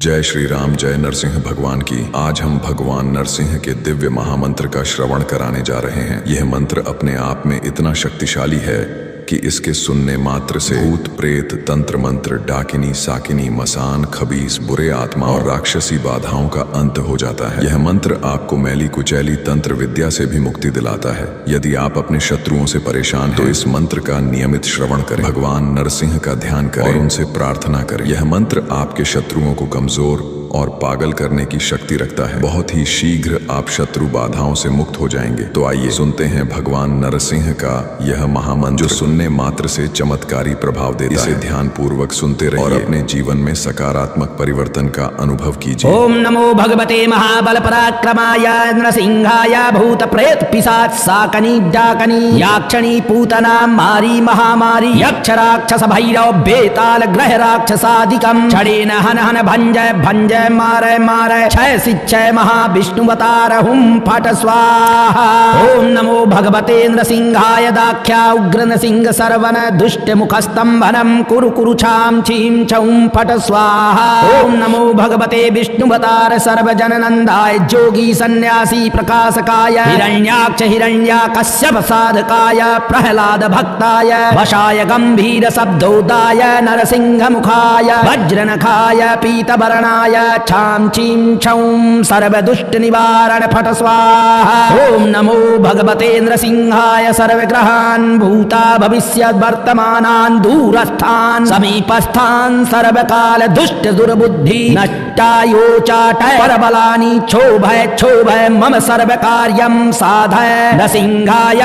जय श्री राम, जय नरसिंह भगवान की। आज हम भगवान नरसिंह के दिव्य महामंत्र का श्रवण कराने जा रहे हैं। यह मंत्र अपने आप में इतना शक्तिशाली है कि इसके सुनने मात्र से भूत प्रेत, तंत्र मंत्र, डाकिनी, साकिनी, मसान, खबीस, बुरे आत्मा और राक्षसी बाधाओं का अंत हो जाता है। यह मंत्र आपको मैली कुचैली तंत्र विद्या से भी मुक्ति दिलाता है। यदि आप अपने शत्रुओं से परेशान हैं तो इस मंत्र का नियमित श्रवण करें, भगवान नरसिंह का ध्यान करें और उनसे प्रार्थना करें। यह मंत्र आपके शत्रुओं को कमजोर और पागल करने की शक्ति रखता है। बहुत ही शीघ्र आप शत्रु बाधाओं से मुक्त हो जाएंगे। तो आइए सुनते हैं भगवान नरसिंह का यह महामंत्र, जो सुनने मात्र से चमत्कारी प्रभाव देता है। इसे ध्यान पूर्वक सुनते रहिए और अपने जीवन में सकारात्मक परिवर्तन का अनुभव कीजिए। ओम नमो भगवते महाबल पराक्रमाय नरसिंहाय भूत प्रेत पिशाच साकनी डाकनी याक्षणी पूतना मारी महामारी यक्ष राक्षस भैरव बेताल ग्रह राक्षसादिकम छड़ेन हन हन भंजय भंजय मारे मारे क्षय सिच्छय महाविष्णुवतार हुम फट स्वाहा। ओम नमो भगवते नृसिंहाय दाख्या उग्र नृसिंह सर्वन दुष्ट मुखस्तंभनम कुरु कुरु छाम छीम छौम फट स्वाहा। ओम नमो भगवते विष्णुवतार सर्वजननंदाय जोगी सन्यासी प्रकाशकाय हिरण्याक्ष हिरण्याकश्यप साधकाय प्रहलाद भक्ताय वशाय गंभीर शब्दोदाय नरसिंह मुखाय वज्रनखाय पीतवर्णाय छाम छीम छौम सर्वदुष्ट निवारण फट स्वाहा। ओम नमो भगवते नृसिंहाय सर्वग्रहान् भूता भविष्य वर्तमानान् दूरस्थान् समीपस्थान् सर्वकाल दुष्ट दुर्बुद्धि नष्टायोचाटय परबलानि क्षोभय क्षोभय मम सर्वकार्यं साधय नरसिंहाय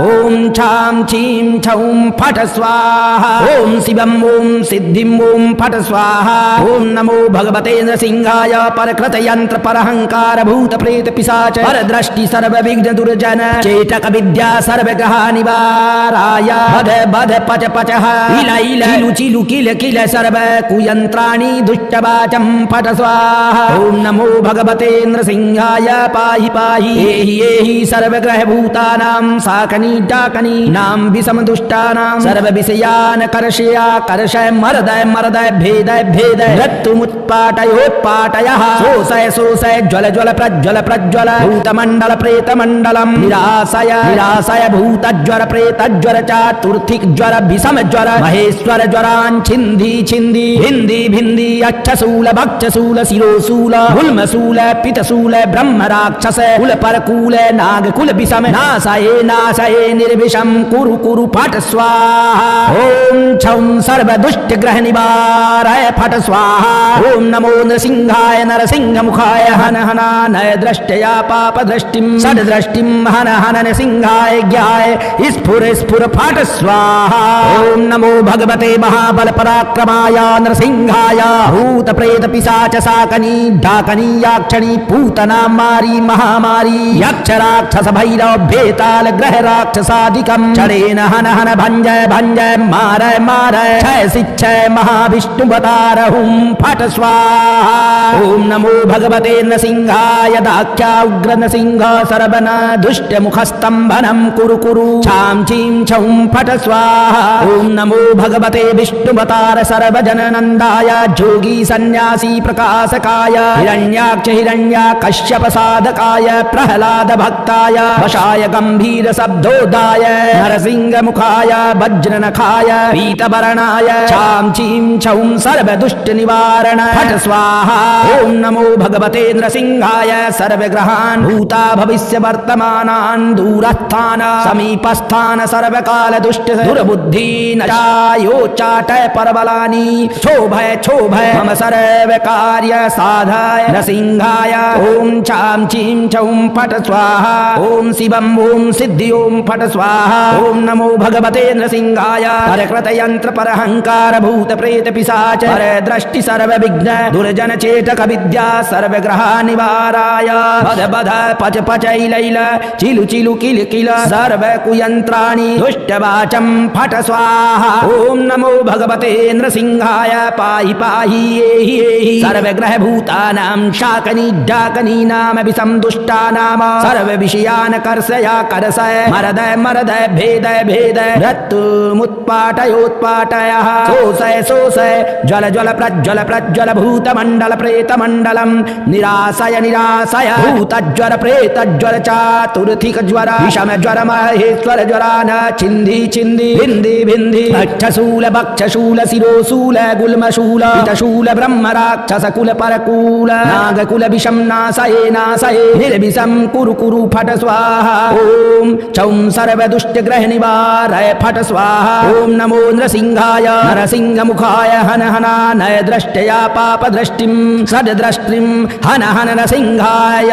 ओम छाम छीम छौम फट स्वाहा। ओम शिवम ओम सिद्धिम ओम फट स्वाहा। ओम नमो भगवते नरसिंहाय परकृत यंत्र परहंकार भूत प्रेत पिशाच पर दृष्टि सर्व विघ्न दुर्जन चेतक विद्या सर्वग्रह निवाराय बध बध पच पच इल इल चिलु चिलु किल किल सर्व कुयंत्राणि दुष्टवाचम फट स्वाहा। ओम नमो भगवते नरसिंहाय पाहि पाहि एहि एहि सर्वग्रह भूतानां साकनी डाकनी नाम विषम दुष्टानां सर्व विषयान कर्षया कर्षय मर्दय मर्दय भेदय भेदय रत्तुमुत्पाटयोत्पाटयः शोषय शोषय ज्वल ज्वल प्रज्वल प्रज्वल भूतमंडल प्रेतमंडलम निराशय निराशय भूतज्वर प्रेतज्वर चतुर्थिक ज्वर विषम ज्वर महेश्वर ज्वरान् छिन्धि छिन्धि भिन्धि भिन्धि अक्षशूल भक्षशूल शिरोशूल गुल्मशूल पितशूल ब्रह्म राक्षस कुल परकूल नागकुल विषम नाशये नाशये निर्विषम कुरु कुरु फट स्वाहा। ओम छौं सर्व दुष्ट ग्रह निवारय फट स्वाहा। ओम नमो नरसिंहाय नरसिंह मुखाय हन हनानय दृष्टया पाप दृष्टिम सद दृष्टिम हन हन नरसिंहाय ज्ञाय स्फुर स्फुर फट स्वाहा। ओम नमो भगवते महाबल पराक्रमाय नरसिंहाय भूत प्रेत पिशाच साकनी डाकनी याक्षणी पूतना मारी महामारी यक्ष राक्षस भैरव बेताल ग्रह राक्षसादिकम छड़ेन हन हन भंजय भंजय मारय मारय क्षय सिच्छय महाविष्णुवतार हुम फट स्वाहा। ओम नमो भगवते नरसिंहाय दाख्या उग्र नरसिंह सर्वन दुष्ट मुखस्तंभनम कुरु कुरु छाम छीम छौम फट स्वाहा। ओम नमो भगवते विष्णुवतार सर्वजननंदाय जोगी सन्यासी प्रकाशकाय हिरण्याक्ष हिरण्याकश्यप साधकाय प्रहलाद भक्ताय वशाय गंभीर शब्दोदाय नरसिंह मुखाय वज्रनखाय पीतवर्णाय छाम छीम छौम सर्व दुष्ट निवारण फट स्वाहा। ओम नमो भगवते नरसिंहाय सर्वग्रहान् भूता भविष्य वर्तमानान् दूरस्थान समीपस्थान सर्वकाल दुष्ट दुर्बुद्धि नष्टायोचाटय परबलानि क्षोभय क्षोभय मम सर्व कार्य साधय नरसिंहाय ओम छाम छीम छौम फट स्वाहा। ओम शिवम ओम सिद्धि ओम फट स्वाहा। ओम नमो भगवते नरसिंहाय परकृत यंत्र परहंकार भूत प्रेत पिशाच पर दृष्टि सर्व विघ्न दुर्जन चेत चेटक विद्या सर्वग्रह निवाराय बध बध पच पचैलैल चिलु चिलु किल किल सर्व कुयंत्राणि दुष्टवाचं फट स्वाहा। ओम नमो भगवते नृसिंहाय पाहि पाहि एहि एहि सर्वग्रह भूतानां शाकनी डाकनी नाम विषम दुष्टानाम सर्व विषयान् कर्षया कर्षय मरदय मरदय भेदय भेदय मृत्युमुत्पाटयोत्पाटयः शोषय शोषय ज्वल ज्वल प्रज्वल प्रज्वल भूतमण्डल प्रेतमण्डलं निराशय निराशय भूतज्वर प्रेतज्वर चातुर्थिक ज्वर विषम ज्वर महेश्वर ज्वरान छिन्धि छिन्धि भिन्धि भिन्धि अक्षशूल भक्षशूल शिरोशूल गुल्मशूल पितशूल ब्रह्म राक्षस कुल परकूल नागकुल विषम नाशये नाशये निर्विषम कुरु कुरु फट स्वाहा। ओम चौं सर्व दुष्ट ग्रह निवारय फट स्वाहा। ओम नमो नृसिंहाय नरसिंह मुखाय हन हनानय दृष्टया पाप दृष्टिं सद दृष्टिं हन हन नरसिंहाय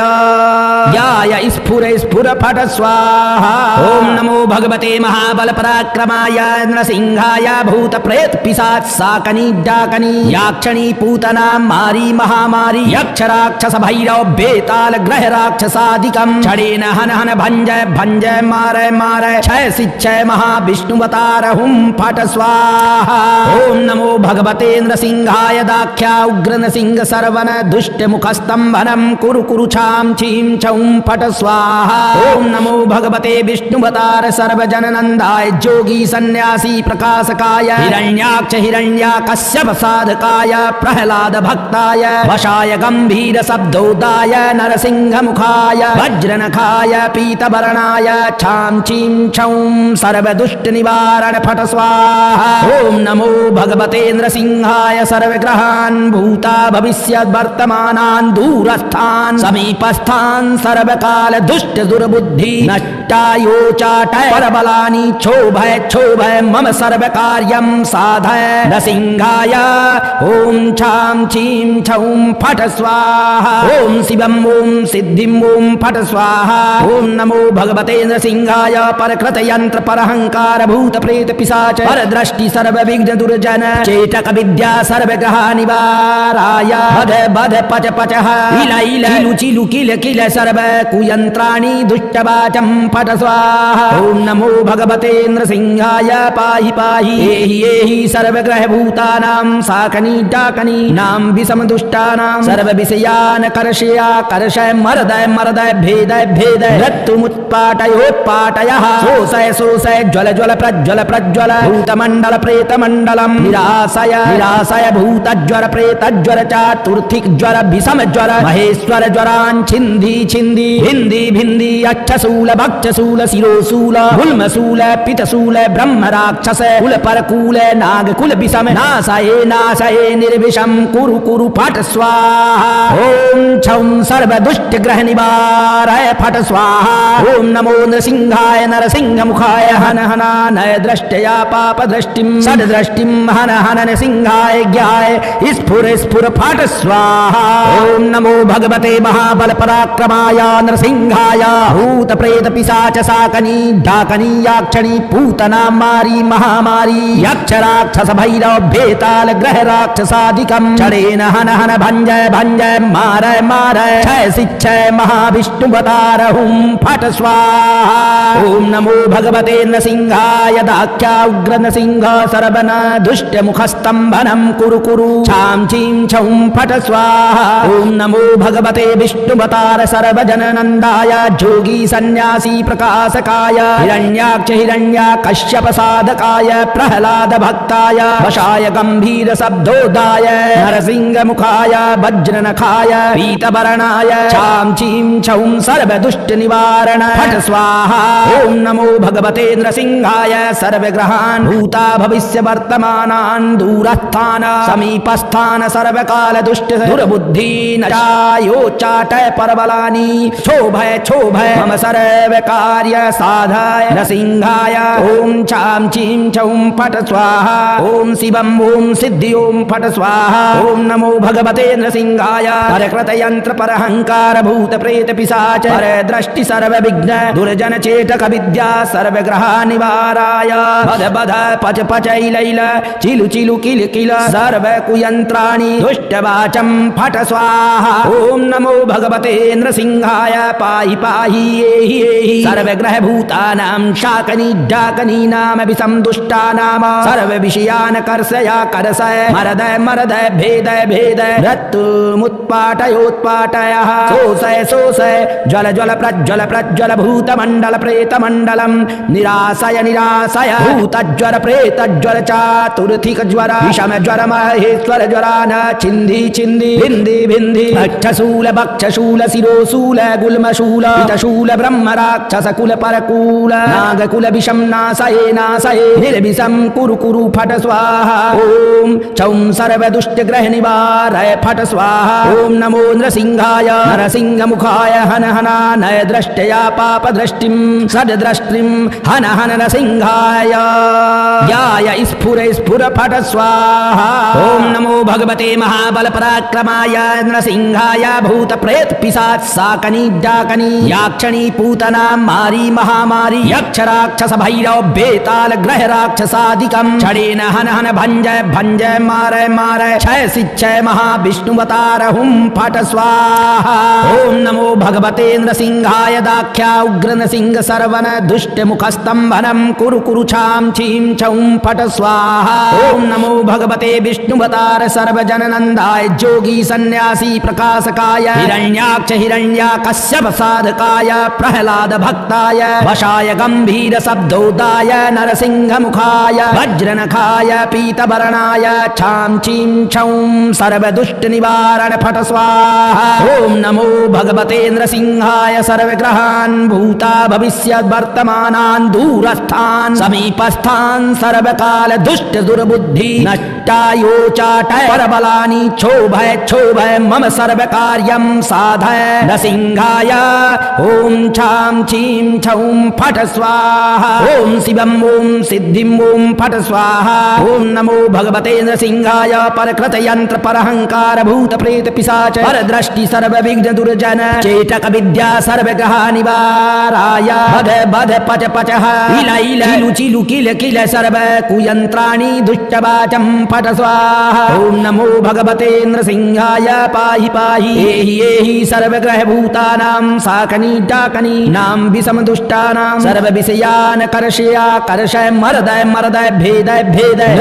याय स्फुर स्फुर फट स्वाहा। ओम नमो भगवते महाबल पराक्रमाय नरसिंहाय भूत प्रेत पिशाच साकनी डाकनी याक्षणी पूतना मारी महामारी यक्ष राक्षस भैरव बेताल ग्रह राक्षसादिकं छड़ेन हन हन भंजय भंजय मारय मारय क्षय शिक्षय महाविष्णुवतार हुम फट स्वाहा। ओम नमो भगवते नृसिंहाय दाख्या उग्र नृसिंह सर्वन दुष्ट मुखस्तंभनम कुरु कुरु छाम छीम छौं फट स्वाहा। ओम नमो भगवते विष्णुवतार सर्वजननंदाय जोगी सन्यासी प्रकाशकाय हिरण्याक्ष हिरण्याकश्यप साधकाय प्रहलाद भक्ताय वशाय गंभीर शब्दोदाय नरसिंह मुखाय वज्रनखाय पीतवर्णाय छाम छीम छौं सर्व दुष्ट निवारण फट स्वाहा। ओम नमो भगवते नृसिंहाय सर्वग्रहान् भूता भविष्य वर्तमानान् दूरस्थान् समीपस्थान् सर्वकाल दुष्ट दुर्बुद्धि नष्टायोचाटय परबलानि क्षोभय क्षोभय मम सर्वकार्यं साधय नृसिंहाय ओम छाम छीम छौं फट स्वाहा। ओम शिवम ओम सिद्धिम ओम फट स्वाहा। ओम नमो भगवते नृसिंहाय परकृत यंत्र परहंकार भूत प्रेत पिशाच परदृष्टि सर्व विघ्न दुर्जन चेटक विद्या सर्वग्रह निवाराय बध बध पच पचः इल इल चिलु चिलु किल किल सर्व कुयंत्राणि दुष्टवाचं फट स्वाहा। ओम नमो भगवते नृसिंहाय पाहि पाहि एहि एहि सर्वग्रह भूतानां साकनी डाकनी नाम विषम दुष्टानां सर्व विषयान् कर्षया कर्षय मरदय मरदय भेदय भेदय मृत्युमुत्पाटयोत्पाटयः शोषय शोषय ज्वल ज्वल प्रज्वल प्रज्वल भूतमण्डल प्रेतमण्डलं निराशय निराशय भूतज्वर प्रेतज्वर चातुर्थिक ज्वर विषम ज्वर महेश्वर ज्वरान् छिन्धि छिन्धि भिन्धि भिन्धि अक्षशूल भक्षशूल शिरोशूल गुल्मशूल पितशूल ब्रह्म राक्षस कुल परकूल नागकुल विषम नाशये नाशये निर्विषम कुरु कुरु फट स्वाहा। ओम छौं सर्व दुष्ट ग्रह निवारय फट स्वाहा। ओम नमो नृसिंहाय नरसिंह मुखाय हन हनानय दृष्टया पाप दृष्टिं सद दृष्टिं हन हन नृसिंहाय ज्ञाय स्फुर स्फुर फट स्वाहा। ओम नमो भगवते महाबल पराक्रमाय नृसिंहाय भूत प्रेत पिशाच साकनी डाकनी याक्षणी पूतना मारी महामारी यक्ष राक्षस भैरव बेताल ग्रह राक्षसादिकं छड़ेन हन हन भंजय भंजय मारय मारय क्षय शिक्षय महाविष्णुवतार हुम फट स्वाहा। ओम नमो भगवते नृसिंहाय दाख्या उग्र नृसिंह सर्वन दुष्ट मुखस्तंभनं कुरु कुरु छाम छीम छौं फट स्वाहा। ओम नमो भगवते विष्णुवतार सर्वजननंदाय जोगी सन्यासी प्रकाशकाय हिरण्याक्ष हिरण्याकश्यप साधकाय प्रहलाद भक्ताय वशाय गंभीर शब्दोदाय नरसिंह मुखाय वज्रनखाय पीतवर्णाय छाम छीम छौं सर्व दुष्ट निवारण फट स्वाहा। ओम नमो भगवते नृसिंहाय सर्वग्रहान् भूता भविष्य वर्तमानान् दूरस्थान् समीपस्थान् सर्वकाल दुष्ट दुर्बुद्धि नष्टायोचाटय परबलानि क्षोभय क्षोभय मम सर्व कार्य साधाय नृसिंहाय ओम छाम छीम छौम फट स्वाहा ओम शिवम ओम सिद्धि ओम फट स्वाहा ओम नमो भगवते नृसिंहाय परकृत यंत्र परहंकार भूत प्रेत पिशाच पर दृष्टि सर्व विघ्न दुर्जन चेतक विद्या सर्व ग्रह निवाराय बध बध पच पच इल चिलु चिलु किल किल सर्व कुयंत्राणि दुष्ट वाचम फट स्वाहा ओम नमो भगवते नृसिंहाय पाहि पाहि एहि सर्व ग्रह भूतानां शाकनी डाकनी नाम विषम दुष्टानाम सर्व विषयान कर्षया कर्षय मरदय मरदय भेदय भेदय रत्तुमुत्पाटयोत्पाटयः शोषय शोषय ज्वल ज्वल प्रज्वल प्रज्वल भूतमण्डल प्रेतमण्डलं निराशय निराशय भूतज्वर प्रेतज्वर चातुर्थिक ज्वर विषम ज्वर महेश्वर ज्वरान छिन्धि छिन्धि भिन्धि भिन्धि अक्षशूल भक्षशूल शिरोशूल गुल्मशूल पितशूल ब्रह्म राक्षस कुल परकूल नागकुल विषम नाशये नाशये निर्विषम कुरु कुरु फट स्वाहा ओम चौं सर्व दुष्ट ग्रह निवारय फट स्वाहा ओम नमो नृसिंहाय नरसिंह मुखाय हन हनानय दृष्टया पाप दृष्टिं सद दृष्टिं हन हन नरसिंहाय याय स्फुर स्फुर फट स्वाहा ओम नमो भगवते महाबल पराक्रमाय नरसिंहाय भूत प्रेत पिशाच साकनी डाकनी याक्षणी पूतना मारी महामारी यक्ष राक्षस भैरव बेताल ग्रह राक्षसादिकं छड़ेन हन हन भंजय भंजय मारय मारय क्षय शिक्षय महाविष्णुवतार हुम फट स्वाहा ओम नमो भगवते नृसिंहाय दाख्या उग्र नृसिंह सर्वन दुष्ट मुखस्तंभनम कुरु कुरु छाम छीम छौं फट स्वाहा ओम नमो भगवते विष्णुवतार सर्वजननंदाय जोगी सन्यासी प्रकाशकाय हिरण्याक्ष हिरण्या कश्यप साधकाय प्रहलाद भक्ताय वशाय गंभीर शब्दोदाय नरसिंह मुखाय वज्रनखाय पीतवर्णाय छाम छीम छौं सर्व दुष्ट निवारण फट स्वाहा ओम नमो भगवते नृसिंहाय सर्वग्रहान् भूता भविष्य वर्तमानान् दूरस्थान् समीपस्थान् सर्वकाल दुष्ट दुर्बुद्धि नष्टायोचाटय परबलानि क्षोभय क्षोभय मम सर्व कार्यं साधय नृसिंहाय ओम छाम छीम छौं फट स्वाहा ओम शिवम ओम सिद्धिं ओम फट स्वाहा ओम नमो भगवते नृसिंहाय परकृत यंत्र परहंकार भूत प्रेत पिशाच पर दृष्टि सर्व विघ्न दुर्जन चेतक विद्या सर्व ग्रह निवाराय बध बध पच पचः इल इल चिलु चिलु किल किल सर्व कुयंत्राणि दुष्ट वाचम फट स्वाहा ओम नमो भगवते नृसिंहाय पाहि पाहि एहि एहि सर्व ग्रह भूतानां साकनी डाकनी नाम विषम दुष्टानां सर्व विषयान कर्षया कर्षय मरदय मरदय भेदय भेदय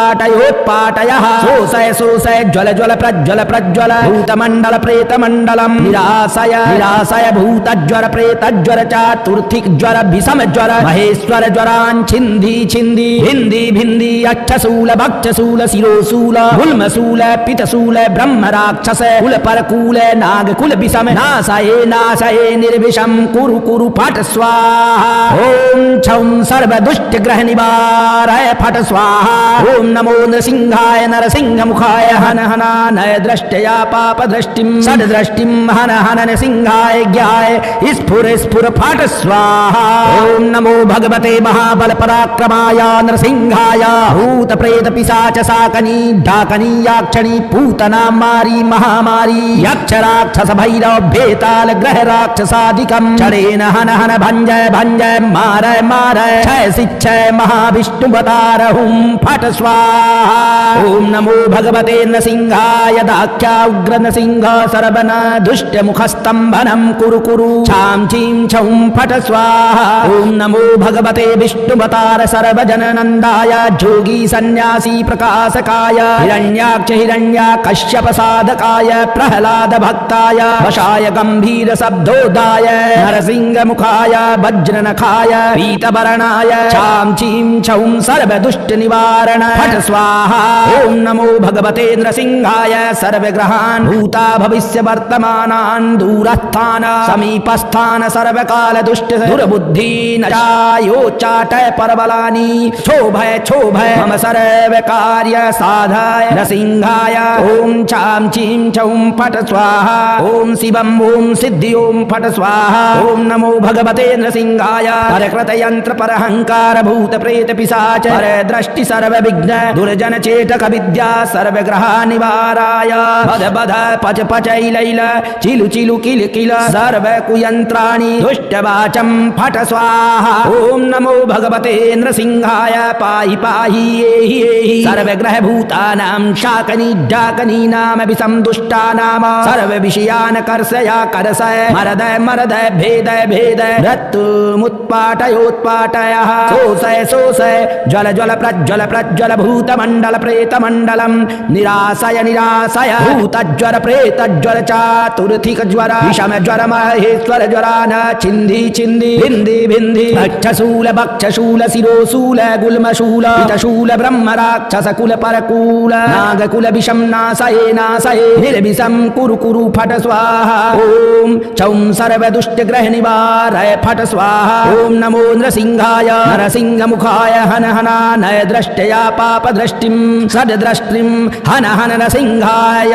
रत्तुमुत्पाटयोत्पाटयः शोषय शोषय ज्वल ज्वल प्रज्वल प्रज्वल भूतमण्डल प्रेतमण्डलं निराशय निराशय भूतज्वर प्रेतज्वर चातुर्थिक ज्वर विषम ज्वर महेश्वर ज्वरान् छिन्धि छिन्धि भिन्धि भिन्धि अक्षशूल भक्षशूल शिरोशूल गुल्मशूल पितशूल ब्रह्म राक्षस कुल परकूल नागकुल विषम नाशये नाशये निर्विषम कुरु कुरु फट स्वाहा ओम छौं सर्व दुष्ट ग्रह निवारय फट स्वाहा ओम नमो नृसिंहाय नरसिंह मुखाय हन हनानय दृष्टया पाप दृष्टिं सद दृष्टिं हन हन नृसिंहाय ज्ञाय स्फुर स्फुर फट स्वाहा ओम नमो भगवते महाबल पराक्रमाय नृसिंहाय भूत प्रेत पिशाच साकनी डाकनी याक्षणी पूतना मारी महामारी यक्ष राक्षस भैरव बेताल ग्रह राक्षसादिकं छड़ेन हन हन भंजय भंजय मारय मारय क्षय शिक्षय महाविष्णुवतार हुम फट स्वाहा ओम नमो भगवते नृसिंहाय दाख्या उग्र नृसिंह सर्वन दुष्ट मुखस्तंभनं कुरु कुरु छाम छीम छौं फट स्वाहा ओम नमो भगवते विष्णुवतार सर्वजननंदाय जोगी सन्यासी प्रकाशकाय हिरण्याक्ष हिरण्या कश्यप साधकाय प्रहलाद भक्ताय वशाय गंभीर शब्दोदाय नरसिंह मुखाय वज्रनखाय पीतवर्णाय छाम छीम छौं सर्व दुष्ट निवारण फट स्वाहा ओम नमो भगवते नृसिंहाय सर्वग्रहान् भूता भविष्य वर्तमानान् दूरस्थान समीपस्थान सर्वकाल दुष्ट दुर्बुद्धि नचायोचाटय परबलानि क्षोभय क्षोभय मम सर्व कार्य साधाय नृसिंहाय ओम छाम छीम छौं फट स्वाहा ओम शिवम ओम सिद्धि ओम फट स्वाहा ओम नमो भगवते नृसिंहाय परकृत यंत्र परहंकार भूत प्रेत पिशाच पर दृष्टि सर्व विघ्न दुर्जन चेतक विद्या सर्व ग्रह निवाराय बध बध पच पच इल चिलु चिलु किल किल सर्व कुयंत्राणि दुष्ट वाचम फट स्वाहा। ओम नमो भगवते नृसिंहाय पाहि पाहि एहि एहि सर्व ग्रह भूतानां शाकनी डाकनी नाम विषम दुष्टानाम सर्व विषयान कर्षया कर्षय मरदय मरदय भेदय भेदय मृत्युमुत्पाटयोत्पाटयः शोषय शोषय ज्वल ज्वल प्रज्वल प्रज्वल भूतमंडल प्रेतमंडलम निराशय निराशय भूतज्वर प्रेतज्वर चातुर्थिक ज्वर विषम ज्वर महेश्वर ज्वरान छिंदी छिंदी भिंदी भिंदी भक्षशूल भक्षशूल शिरोशूल गुल्मशूल पितशूल ब्रह्म राक्षस कुल परकूल नागकुल विषम नाशये नाशये निर्विषम कुरु कुरु फट स्वाहा। ओम चौं सर्व दुष्ट ग्रह निवारय फट स्वाहा। ओम नमो नृसिंहाय नरसिंह मुखाय हन हना नय दृष्टया पाप दृष्टिम सद दृष्टिम हन हन नरसिंहाय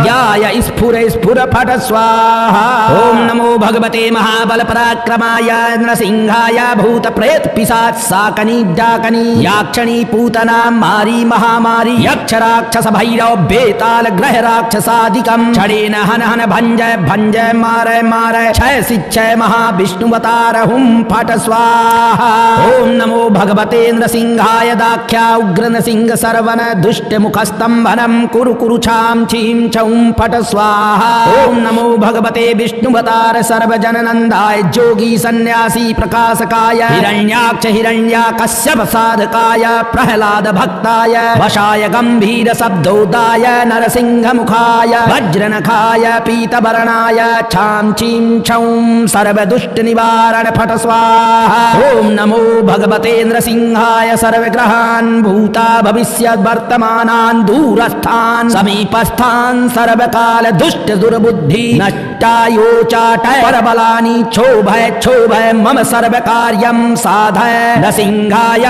याय स्फुर स्फुर फट स्वाहा। ओम नमो भगवते महाबल पराक्रमाय नृसिंहाय भूत प्रेत पिशाच साकनी डाकनी याक्षणी पूतना मारी महामारी यक्ष राक्षस भैरव बेताल ग्रह राक्षसादिकम छड़ेन हन हन भंजय भंजय मारय मारय क्षय शिक्षय महाविष्णुवतार हुम फट स्वाहा। ओम नमो भगवते नृसिंहाय दाख्या उग्र नृसिंह सर्वन दुष्ट मुखस्तंभनम कुरु कुरु छाम छीम छौं फट स्वाहा। ओम नमो भगवते विष्णुवतार सर्वजननंदाय जोगी सन्यासी प्रकाशकाय हिरण्याक्ष हिरण्याकश्यप साधकाय प्रहलाद भक्ताय वशाय गंभीर शब्दोदाय नरसिंह मुखाय वज्रनखाय पीतवर्णाय छाम छीम छौं सर्व दुष्ट निवारण फट स्वाहा। ओम नमो भगवते नृसिंहाय सर्वग्रहान् भूता भविष्य वर्तमानान् दूरस्थान् समीपस्थान् सर्वकाल दुष्ट दुर्बुद्धि नष्टायोचाटय परबलानि क्षोभय क्षोभय मम सर्व कार्यं साधय नृसिंहाय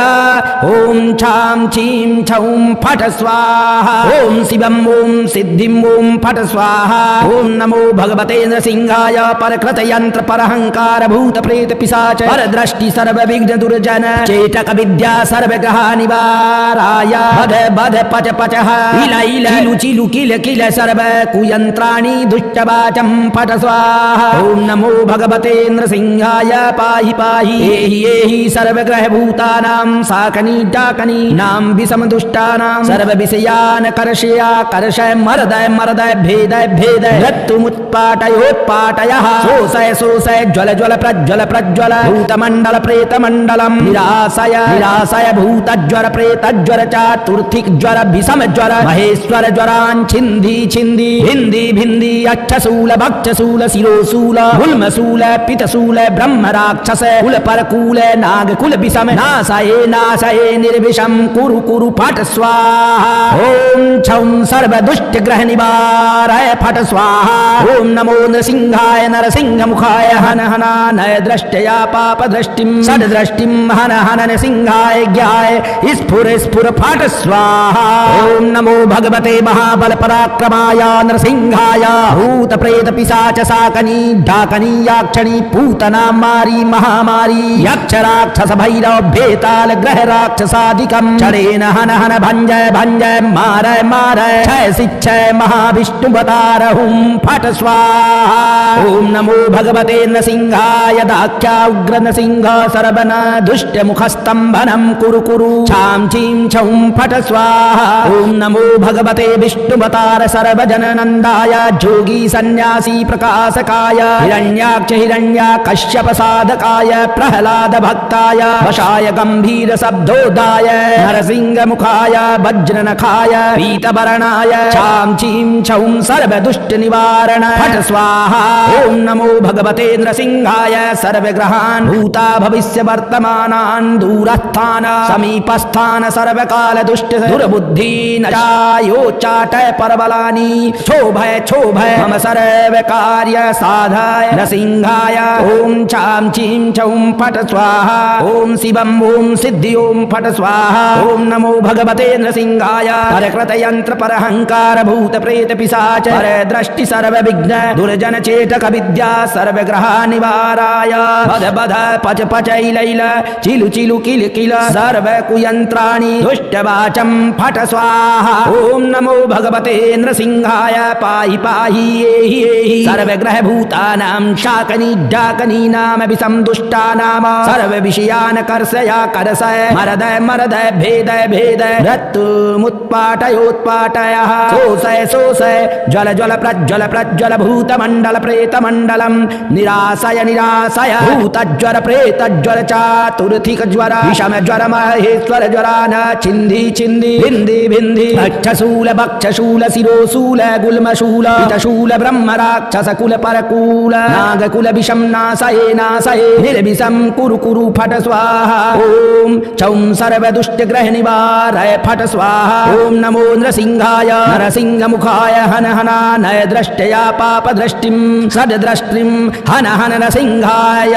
ओम छाम छीम छौं फट स्वाहा। ओम शिवम ओम सिद्धिम ओम फट स्वाहा। ओम नमो भगवते नृसिंहाय परकृत यंत्र परहंकार भूत प्रेत पिशाच पर दृष्टि सर्व विघ्न दुर्जन चेतक विद्या सर्व ग्रह निवाराय बध बध पच पच इल इल चिलु चिलु किल किल सर्व कुयंत्राणि दुष्ट वाचम फट स्वाहा। ओम नमो भगवते नृसिंहाय पाहि पाहि एहि एहि सर्व ग्रह भूतानां साकनी डाकनी नाम विषम दुष्टानां सर्व विषयान कर्षया कर्षय मरदय मरदय भेदय भेदय मृत्युमुत्पाटयोत्पाटयः शोषय शोषय ज्वल ज्वल प्रज्वल प्रज्वल भूतमंडल प्रेतमंडलम निराशय निराशय भूतज्वर प्रेतज्वर चातुर्थिक ज्वर विषम ज्वर महेश्वर ज्वरान् छिंदी छिंदी भिंदी भिंदी अक्षशूल भक्षशूल शिरोशूल गुल्मशूल पितशूल ब्रह्म राक्षस कुल परकूल नागकुल विषम नाशये नाशये निर्विषम कुरु कुरु फट स्वाहा। ओम छौं सर्व दुष्ट ग्रह निवारय फट स्वाहा। ओम नमो नृसिंहाय नरसिंह मुखाय हन हना नय दृष्टया पाप दृष्टिम सद दृष्टिम हन हन नृसिंहाय ज्ञाय स्फुर स्फुर फट स्वाहा। ओम नमो भगवते महाबल पराक्रमाय नृसिंहाय भूत प्रेत पिशाच साकनी डाकनी याक्षणी पूतना मारी महामारी यक्ष राक्षस भैरव बेताल ग्रह राक्षसादिकम चढ़ेन हन हन भंजय भंजय मारय मारय क्षय शिक्षय महाविष्णुवतार हुम फट स्वाहा। ओम नमो भगवते नृसिंहाय दाख्या उग्र नृसिंह सर्वन दुष्ट मुखस्तंभनम कुरु कुरु छाम छीम छौं फट स्वाहा। ओम नमो भगवते विष्णुवतार सर्वजननंदाय जोगी सन्यासी प्रकाशकाय हिरण्याक्ष हिरण्याकश्यप साधकाय प्रहलाद भक्ताय वशाय गंभीर शब्दोदाय नरसिंह मुखाय वज्रनखाय पीतवर्णाय छाम छीम छौं सर्व दुष्ट निवारण फट स्वाहा। ओम नमो भगवते नृसिंहाय सर्वग्रहान् भूता भविष्य वर्तमानान् दूरस्थान समीपस्थान सर्वकाल दुष्ट दुर्बुद्धि नचायोचाटय परबलानि क्षोभय क्षोभय मम सर्व कार्य साधाय नृसिंहाय ओम छाम चीं छौं फट स्वाहा ओम शिवम ओम सिद्धि ओम फट स्वाहा ओम नमो भगवते नृसिंहाय परकृत यंत्र परहंकार भूत प्रेत पिशाच पर दृष्टि सर्व विघ्न दुर्जन चेतक विद्या सर्व ग्रह निवाराय बध बध पच पचै लैल चिलु चिलु किल किल सर्व कुयंत्राणि दुष्ट वाचम फट स्वाहा ओम नमो भगवते नृसिंहाय पाहि पाहि एहि सर्व ग्रह भूतानां शाकनी डाकनी नाम विषम दुष्टानाम सर्व विषयान कर्षया करसय मरदय मरदय भेदय भेदय मृत्युमुत्पाटयोत्पाटयः शोषय शोषय ज्वल ज्वल प्रज्वल प्रज्वल भूतमण्डल प्रेतमण्डलम् निराशय निराशय भूतज्वर प्रेतज्वर चातुर्थिक ज्वर विषम ज्वर महेश्वर ज्वरान छिन्धि छिन्धि भिन्धि भिन्धि अक्षशूल भक्षशूल शिरोशूल गुल्मशूल पितशूल ब्रह्म राक्षस कुल परकूल नागकुल विषम नाशये नाशये निर्विषम कुरु कुरु फट स्वाहा ओम छौं सर्व दुष्ट ग्रह निवारय फट स्वाहा ओम नमो नृसिंहाय नरसिंह मुखाय हन हनानय दृष्टया पाप दृष्टिं सद दृष्टिं हन हन नरसिंहाय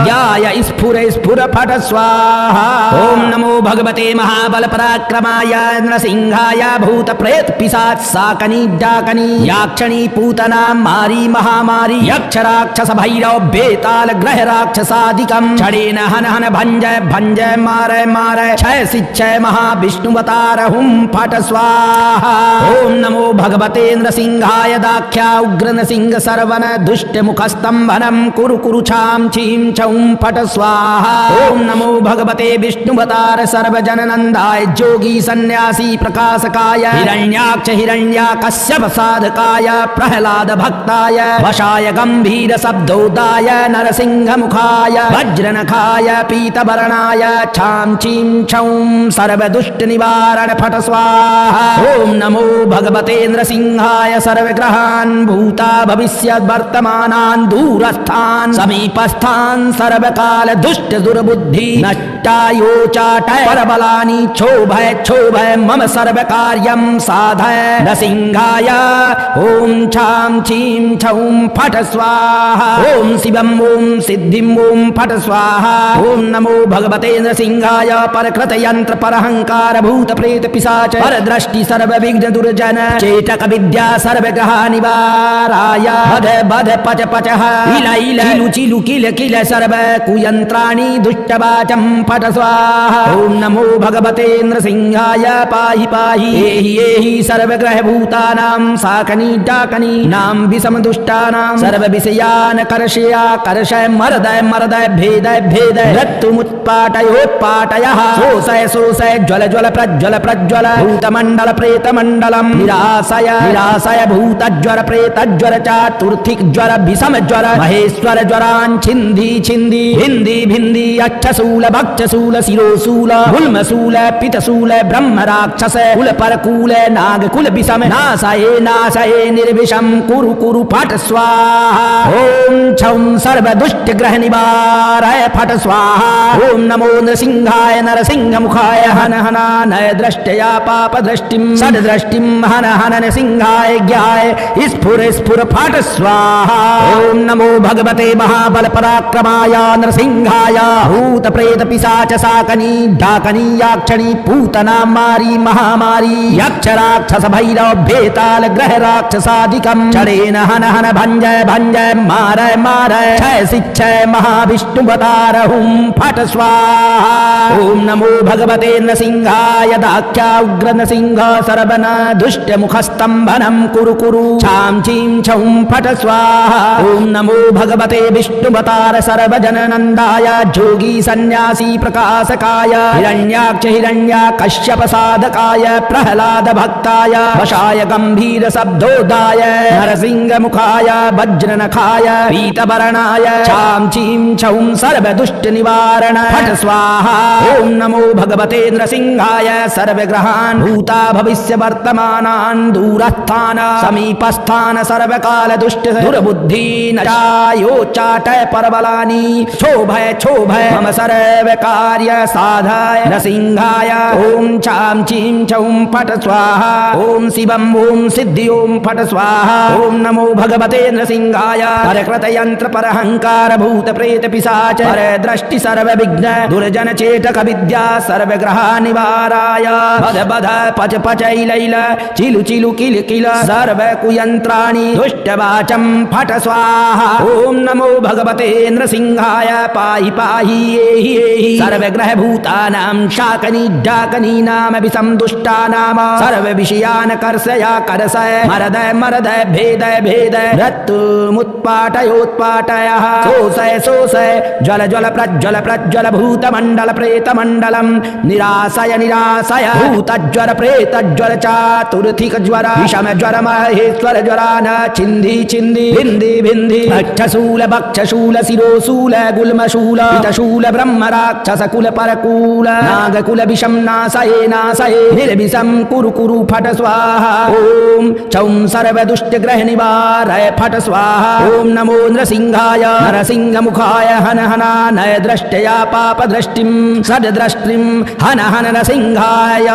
याय स्फुर स्फुर फट स्वाहा ओम नमो भगवते महाबल पराक्रमाय नृसिंहाय भूत प्रेत पिशाच साकनी डाकनी याक्षणी पूतना मारी महामारी यक्ष राक्षस भैरव बेताल ग्रह राक्षसादिकं छड़ेन हन हन भंजय भंजय मारय मारय क्षय शिक्षय महाविष्णुवतार हुम फट स्वाहा ओम नमो भगवते नृसिंहाय दाख्या उग्र नृसिंह सर्वन दुष्ट मुखस्तंभनम कुरु कुरु छाम छीं छौं फट स्वाहा ओम नमो भगवते विष्णुवतार सर्वजननंदाय जोगी सन्यासी प्रकाशकाय हिरण्याक्ष हिरण्या कश्यप साधकाय प्रहलाद भक्ताय वशाय गंभीर शब्दोदाय नरसिंह मुखाय वज्रनखाय पीतवर्णाय छाम छीं छौं सर्व दुष्ट निवारण फट स्वाहा ओम नमो भगवते नृसिंहाय सर्वग्रहान् भूता भविष्य वर्तमानान् दूरस्थान् समीपस्थान् सर्वकाल दुष्ट दुर्बुद्धि नष्टायोचाटय परबलानि क्षोभय क्षोभय मम सर्व कार्यं साधय नृसिंहाय ओम छाम छीं छौं फट स्वाहा ओम शिवम ओम सिद्धिं ओम फट स्वाहा ओम नमो भगवते नृसिंहाय परकृत यंत्र परहंकार भूत प्रेत पिशाच पर दृष्टि सर्व विघ्न दुर्जन चेतक विद्या सर्व ग्रह निवाराय बध बध पच पचः इल इल चिलु चिलु किल किल सर्व कुयंत्राणि दुष्टवाचं फट स्वाहा ओम नमो भगवते नृसिंहाय पाहि पाहि एहि एहि सर्व ग्रह भूतानां साकनी डाकनी नाम विषम दुष्टानां सर्व विषयान कर्षया कर्षय मरदय मरदय भेदय भेदय मृत्युमुत्पाटयोत्पाटयः शोषय शोषय ज्वल ज्वल प्रज्वल प्रज्वल भूतमण्डल प्रेतमण्डलम् निराशय निराशय भूतज्वर प्रेतज्वर चातुर्थिक ज्वर विषम ज्वर महेश्वर ज्वरान् छिन्धि छिन्धि भिन्धि भिन्धि अक्षशूल भक्षशूल शिरोशूल गुल्मशूल पितशूल ब्रह्म राक्षस कुल परकूल नागकुल विषम नाशये नाशये निर्विषम कुरु कुरु फट स्वाहा ओम छौं सर्व दुष्ट ग्रह निवारय फट स्वाहा ओम नमो नृसिंहाय नरसिंह मुखाय हन हनानय दृष्टया पाप दृष्टिं सद दृष्टिं हन हन नृसिंहाय ज्ञाय स्फुर स्फुर फट स्वाहा ओम नमो भगवते महाबल पराक्रमाय नृसिंहाय भूत प्रेत पिशाच साकनी डाकनी याक्षणी पूतना मारी महामारी यक्ष राक्षस भैरव बेताल ग्रह राक्षसादिकं छड़ेन हन हन भंजय भंजय मारय मारय क्षय शिक्षय महाविष्णुवतार हुम फट स्वाहा ओम नमो भगवते नृसिंहाय दाख्या उग्र नृसिंह सर्वन दुष्ट मुखस्तंभनम कुरु कुरु छाम छीं छौं फट स्वाहा ओम नमो भगवते विष्णुवतार सर्वजननंदाय जोगी सन्यासी प्रकाशकाय हिरण्याक्ष हिरण्या कश्यप साधकाय प्रहलाद भक्ताय वशाय गंभीर शब्दोदाय नरसिंह मुखाय वज्रनखाय पीतवर्णाय छाम छीं छौं सर्व दुष्ट निवारण फट स्वाहा ओम नमो भगवते नृसिंहाय सर्वग्रहान् भूता भविष्य वर्तमानान् दूरस्थान समीपस्थान सर्वकाल दुष्ट दुर्बुद्धि नष्टायोचाटय परबलानि क्षोभय क्षोभय मम सर्व कार्य साधाय नृसिंहाय ओम छाम छीं छौं फट स्वाहा ओम शिवम ओम सिद्धि ओम फट स्वाहा। ओम नमो भगवते नृसिंहाय परकृत यंत्र परहंकार भूत प्रेत पिशाच पर दृष्टि सर्व विघ्न दुर्जन चेटक विद्या सर्व ग्रह निवाराय बध बध पच पच इल चिलु चिलु किल किल सर्व कुयंत्राणि दुष्ट वाचम फट स्वाहा। ओम नमो भगवते नृसिंहाय पाहि पाहि एहि एहि सर्व ग्रह भूतानां शाकनी डाकनी नाम विषम दुष्टानाम सर्व विषयान कर्षया कर्षय मरदय मरदय भेदय भेदय रत्तुमुत्पाटयोत्पाटयः शोषय शोषय ज्वल ज्वल प्रज्वल प्रज्वल भूतमण्डल प्रेतमण्डलं निराशय निराशय भूतज्वर प्रेतज्वर चातुर्थिक ज्वर विषम ज्वर महेश्वर ज्वरान छिन्धि छिन्धि भिन्धि भिन्धि अक्षशूल भक्षशूल शिरोशूल गुल्मशूल पितशूल ब्रह्म राक्षस कुल परकूल नागकुल विषम नाशये नाशये निर्विषम कुरु कुरु फट स्वाहा। ओम चौं सर्व दुष्ट ग्रह निवारय फट स्वाहा। ओम नमो नृसिंहाय नरसिंह मुखाय हन हनानय दृष्टया पाप दृष्टिं सद दृष्टिं हन हन नरसिंहाय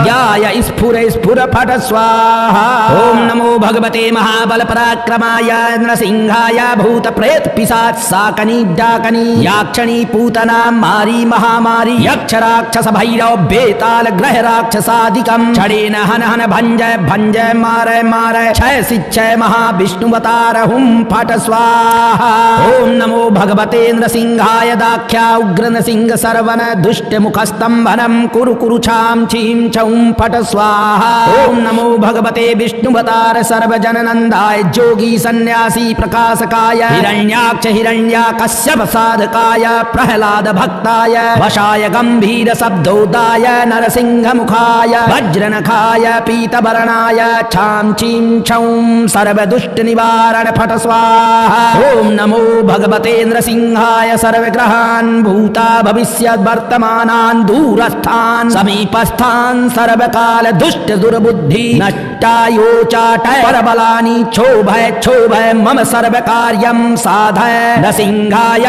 याय स्फुर स्फुर फट स्वाहा। ओम नमो भगवते महाबल पराक्रमाय नरसिंहाय भूत प्रेत पिशाच साकनी डाकनी याक्षणी पूतना मारी महामारी यक्ष राक्षस भैरव बेताल ग्रह राक्षसादिकं छड़ेन हन हन भंजय भंजय मारय मारय क्षय शिक्षय महाविष्णुवतार हुम फट स्वाहा। ओम नमो भगवते नृसिंहाय दाख्या उग्र नृसिंह सर्वन दुष्ट मुखस्तंभनम कुरु कुरु छाम छीम छौं फट स्वाहा। ओम नमो भगवते विष्णुवतार सर्वजननंदाय जोगी सन्यासी प्रकाशकाय हिरण्याक्ष हिरण्याकश्यप साधकाय प्रहलाद भक्ताय वशाय गंभीर शब्दोदाय नरसिंह मुखाय वज्रनखाय पीतवर्णाय छाम छीं छौं सर्व दुष्ट निवारण फट स्वाहा। ओम नमो भगवते नृसिंहाय सर्वग्रहान् भूता भविष्य वर्तमानान् दूरस्थान् समीपस्थान् सर्वकाल दुष्ट दुर्बुद्धि नष्टायोचाटय परबलानि क्षोभय क्षोभय मम सर्वकार्यं साधय नृसिंहाय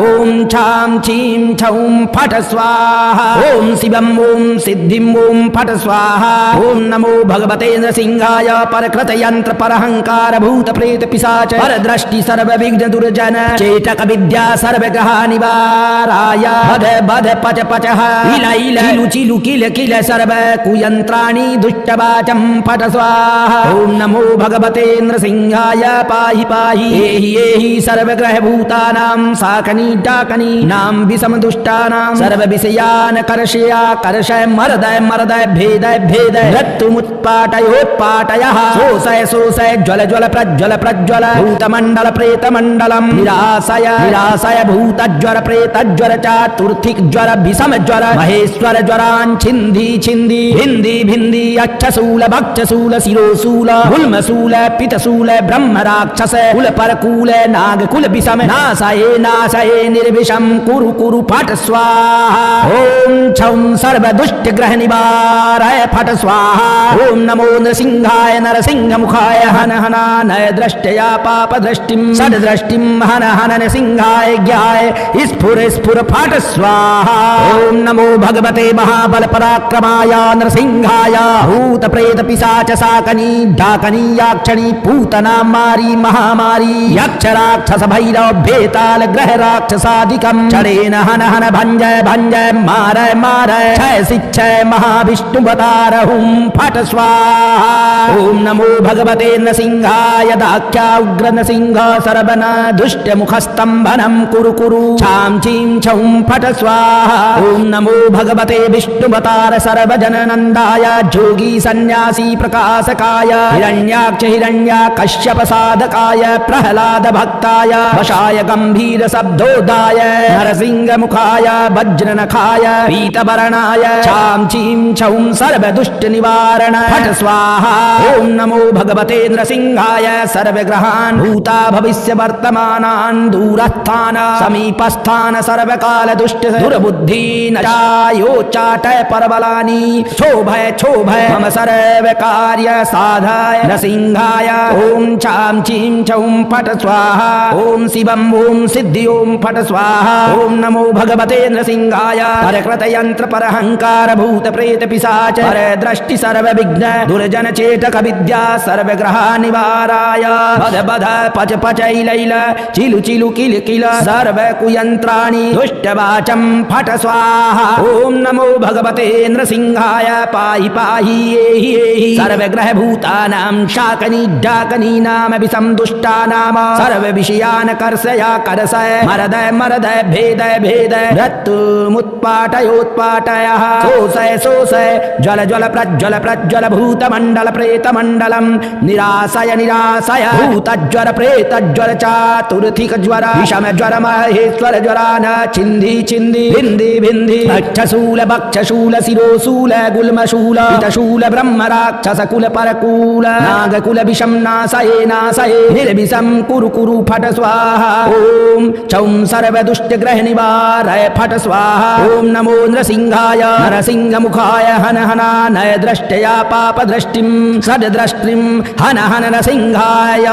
ओम छां छीं छौं फट स्वाहा। ओम शिवं ओम सिद्धिं ओम फट स्वाहा। ओम नमो भगवते नृसिंहाय परकृत यंत्र परहंकार भूत प्रेत पिशाच पर दृष्टि सर्व विघ्न दुर्जन चेटक विद्या सर्व ग्रह निवाराय बध बध पच पचः इल इल चिलु चिलु किल किल सर्व कुयंत्राणि दुष्टवाचं फट स्वाहा। ओम नमो भगवते नृसिंहाय पाहि पाहि एहि एहि सर्व ग्रह भूतानां साकनी डाकनी नाम विषम दुष्टानां सर्व विषयान कर्षया कर्षय मरदय मरदय भेदय भेदय रत्तुमुत्पाटयोत्पाटयः शोषय शोषय ज्वल ज्वल प्रज्वल प्रज्वल भूतमण्डल प्रेतमण्डलं निराशय निराशय भूतज्वर प्रेतज्वर चातुर्थिक ज्वर विषम ज्वर महेश्वर ज्वरान् छिन्धि छिन्धि भिन्धि भिन्धि अक्षशूल भक्षशूल शिरोशूल गुल्मशूल पितशूल ब्रह्म राक्षस कुल परकूल नागकुल विषम नाशये नाशये निर्विषम कुरु कुरु फट स्वाहा। ओम छौं सर्व दुष्ट ग्रह निवारय फट स्वाहा। ओम नमो नृसिंहाय नरसिंह मुखाय हन हनानय दृष्टया पाप दृष्टिं सद दृष्टिं हन हन नृसिंहाय ज्ञाय स्फुर स्फुर फट स्वाहा। ओम नमो भगवते महाबल पराक्रमाय नृसिंहाय भूत प्रेत पिशाच साकनी डाकनी याक्षणी पूतना मारी महामारी यक्ष राक्षस भैरव बेताल ग्रह राक्षसादिकं छड़ेन हन हन भंजय भंजय मारय मारय क्षय शिक्षय महाविष्णुवतार हुम फट स्वाहा। ओम नमो भगवते नृसिंहाय दाख्या उग्र नृसिंह सर्वन दुष्ट मुखस्तंभनं कुरु कुरु छां छीं छौं फट स्वाहा। ओम नमो भगवते विष्णुवतार सर्वजननंदाय जोगी सन्यासी प्रकाशकाय हिरण्याक्ष हिरण्याकश्यप साधकाय प्रहलाद भक्ताय वशाय गंभीर शब्दोदाय नरसिंह मुखाय वज्रनखाय पीतवर्णाय छां छीं छौं सर्व दुष्ट निवारण फट स्वाहा। ओम नमो भगवते नृसिंहाय सर्वग्रहान् भूता भविष्य वर्तमानान् दूरस्थान् समीपस्थान् सर्वकाल दुष्ट दुर्बुद्धि नचायोचाटय परबलानि क्षोभय क्षोभय मम सर्व कार्य साधाय नृसिंहाय ओम छां छीं छौं फट स्वाहा। ओम शिवं ओम सिद्धि ओम फट स्वाहा। ओम नमो भगवते नृसिंहाय परकृत यंत्र परहंकार भूत प्रेत पिशाच पर दृष्टि सर्व विघ्न विघ्न दुर्जन चेटक विद्या सर्वग्रह निवाराय बध बध पच पचैलैल चिलु चिलु किल किल सर्व कुयंत्राणि दुष्टवाचं फट स्वाहा। ओम नमो भगवते नृसिंहाय पाहि पाहि एहि एहि सर्वग्रह भूतानां शाकनी डाकनी नाम विषम दुष्टानाम सर्व विषयान् कर्षया कर्षय मरदय मरदय भेदय भेदय मृत्युमुत्पाटयोत्पाटयः शोषय शोषय ज्वल ज्वल प्रज्वल प्रज्वल भूतमण्डल प्रेतमण्डलं निराशय निराशय भूतज्वर प्रेतज्वर चातुर्थिक ज्वर विषम ज्वर महेश्वर ज्वरान छिन्धि छिन्धि भिन्धि भिन्धि अक्षशूल भक्षशूल शिरोशूल गुल्मशूल पितशूल ब्रह्म राक्षस कुल परकूल नागकुल विषम नाशये नाशये निर्विषम कुरु कुरु फट स्वाहा। ओम चौं सर्व दुष्ट ग्रह निवारय फट स्वाहा। ओम नमो नृसिंहाय नरसिंह मुखाय हन हनानय दृष्टया पाप दृष्टिं सद दृष्टिं हन हन नरसिंहाय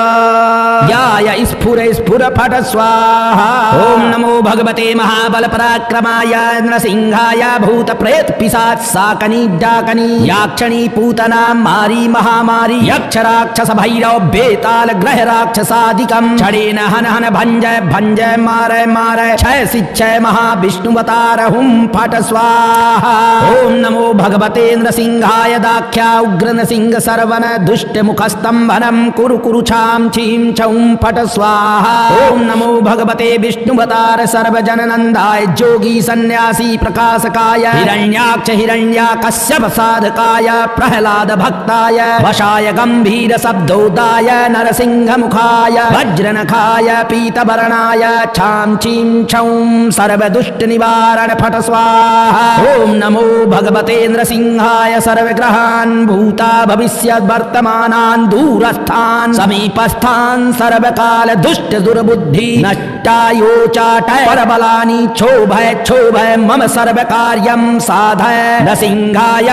याय स्फुर स्फुर फट स्वाहा। ओम नमो भगवते महाबल पराक्रमाय नरसिंहाय भूत प्रेत पिशाच साकनी डाकनी याक्षणी पूतना मारी महामारी यक्ष राक्षस भैरव बेताल ग्रह राक्षसादिकं छड़ेन हन हन भंजय भंजय मारय मारय क्षय शिक्षय महाविष्णुवतार हुम फट स्वाहा। ओम नमो भगवते नृसिंहाय दाख्या उग्र नृसिंह सर्वन दुष्ट मुखस्तंभनम कुरु कुरु छाम छीम छौं फट स्वाहा। ओम नमो भगवते विष्णुवतार सर्वजननंदाय जोगी सन्यासी प्रकाशकाय हिरण्याक्ष हिरण्याकश्यप साधकाय प्रहलाद भक्ताय वशाय गंभीर शब्दोदाय नरसिंह मुखाय वज्रनखाय पीतवर्णाय छाम छीम छौं सर्व दुष्ट निवारण फट स्वाहा। ओम नमो भगवते नृसिंहाय सर्वग्रहान् भूता भविष्य वर्तमानान् दूरस्थान् समीपस्थान् सर्वकाल दुष्ट दुर्बुद्धि नष्टायोचाटय परबलानि क्षोभय क्षोभय मम सर्वकार्यं साधय नृसिंहाय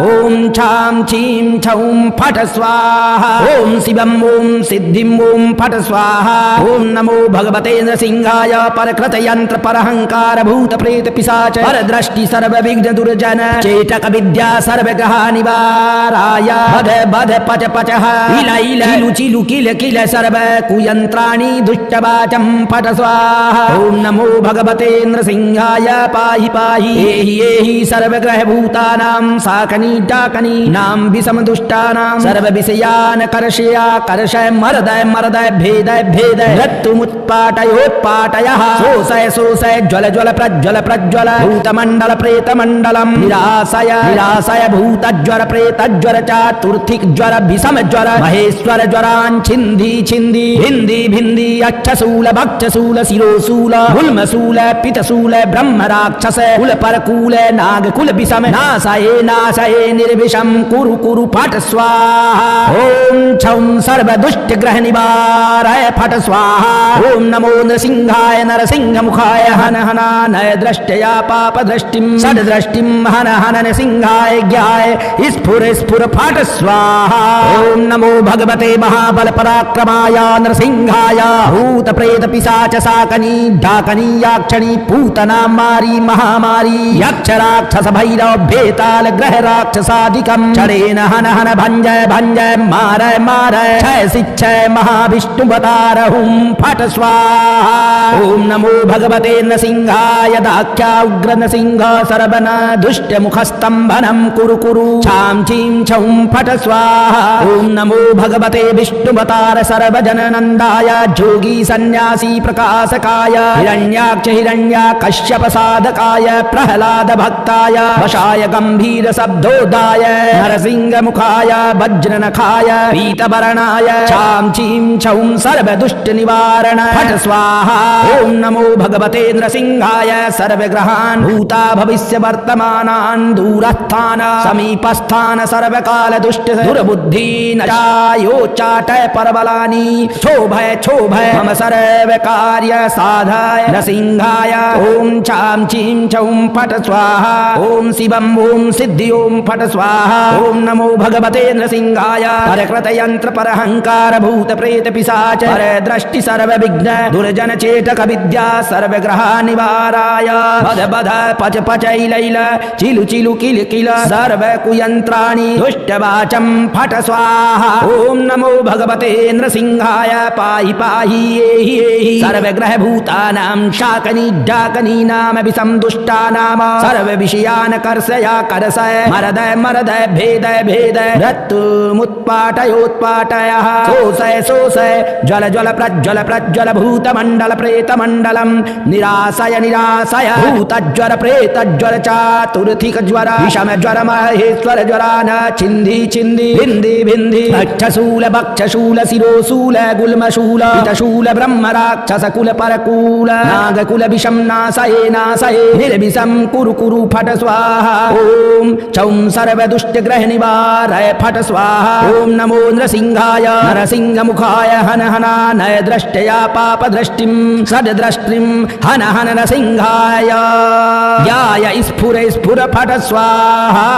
ओम छाम छीम छौं फट स्वाहा। ओम शिवम ओम सिद्धिम ओम फट स्वाहा। ओम नमो भगवते नृसिंहाय परकृत यंत्र परहंकार भूत प्रेत पिशाच परदृष्टि सर्व विघ्न दुर्जन चेटक विद्या सर्वग्रह निवाराय बध बध पच पचः इल इल चिलु चिलु किल किल सर्व कुयंत्राणि दुष्टवाचं फट स्वाहा। ओम नमो भगवते नृसिंहाय पाहि पाहि एहि एहि सर्वग्रह भूतानां साकनी डाकनी नाम विषम दुष्टानां सर्व विषयान् कर्षया कर्षय मरदय मरदय भेदय भेदय मृत्युमुत्पाटयोत्पाटयः शोषय शोषय ज्वल ज्वल प्रज्वल प्रज्वल भूतमण्डल प्रेतमण्डलं निराशय निराशय भूतज्वर प्रेतज्वर चातुर्थिक ज्वर विषम ज्वर महेश्वर ज्वरान् छिन्धि छिन्धि भिन्धि भिन्धि अक्षशूल भक्षशूल शिरोशूल गुल्मशूल पितशूल ब्रह्म राक्षस कुल परकूल नागकुल विषम नाशये नाशये निर्विषम कुरु कुरु फट स्वाहा। ओम छौं सर्व दुष्ट ग्रह निवारय फट स्वाहा। ओम नमो नृसिंहाय नरसिंह मुखाय हन हनानय दृष्टया पाप दृष्टिं सद दृष्टिं हन हन नृसिंहाय ज्ञाय स्फुर स्फुर फट स्वाहा। ओम नमो भगवते महाबल पराक्रमाय नृसिंहाय भूत प्रेत पिशाच साकनी डाकनी याक्षणी पूतना मारी महामारी यक्ष राक्षस भैरव बेताल ग्रह राक्षसादिकं छड़ेन हन हन भंजय भंजय मारय मारय क्षय शिक्षय महाविष्णुवतार हुम फट स्वाहा। ओम नमो भगवते नृसिंहाय दाख्या उग्र नृसिंह सर्वन दुष्ट मुखस्तंभनं कुरु कुरु छाम छीम छौं फट स्वाहा। ओम नमो भगवते विष्णुवतार सर्वजननंदाय जोगी सन्यासी प्रकाशकाय हिरण्याक्ष हिरण्याकश्यप साधकाय प्रहलाद भक्ताय वशाय गंभीर शब्दोदाय नरसिंह मुखाय वज्रनखाय पीतवर्णाय छाम छीम छौं सर्व दुष्ट निवारण फट स्वाहा। ओम नमो भगवते नृसिंहाय सर्वग्रहान् भूता भविष्य वर्तमानान् दूरस्थान् समीपस्थान् सर्वकाल दुष्ट दुर्बुद्धि नष्टायोचाटय परबलानि क्षोभय क्षोभय मम सर्व कार्य साधाय नृसिंहाय ओम छाम छीम छौं फट स्वाहा। ओम शिवम ओम सिद्धि ओम फट स्वाहा। ओम नमो भगवते नृसिंहाय परकृत यंत्र परहंकार भूत प्रेत पिशाच पर दृष्टि सर्व विघ्न दुर्जन चेटक विद्या सर्वग्रह निवाराय बध बध पच पचैलैल चिलु चिलु किल किल सर्व कुयंत्र भूतानि दुष्टवाचं फट स्वाहा। ओम नमो भगवते नृसिंहाय पाहि पाहि एहि एहि सर्वग्रह भूतानां शाकनी डाकनी नाम विसंदुष्टानाम सर्व विषयान् कर्षया कर्षय मरदय मरदय भेदय भेदय मृत्युमुत्पाटयोत्पाटयः शोषय शोषय ज्वल ज्वल प्रज्वल प्रज्वल भूतमण्डल प्रेतमण्डलं निराशय निराशय भूतज्वर प्रेतज्वर चातुर्थिक ज्वर विषम ज्वर महेश्वर ज्वरान छिन्धि छिन्धि भिन्धि भिन्धि भक्षशूल भक्षशूल शिरोशूल गुल्मशूल पितशूल ब्रह्म राक्षस कुल परकूल नागकुल विषम नाशये नाशये निर्विषम कुरु कुरु फट स्वाहा। ओम चौं सर्व दुष्ट ग्रह निवारय फट स्वाहा। ओम नमो नृसिंहाय नरसिंह मुखाय हन हनानय दृष्टया पाप दृष्टिं सद्दृष्टिं हन हन नरसिंहाय याय स्फुर स्फुर फट स्वाहा।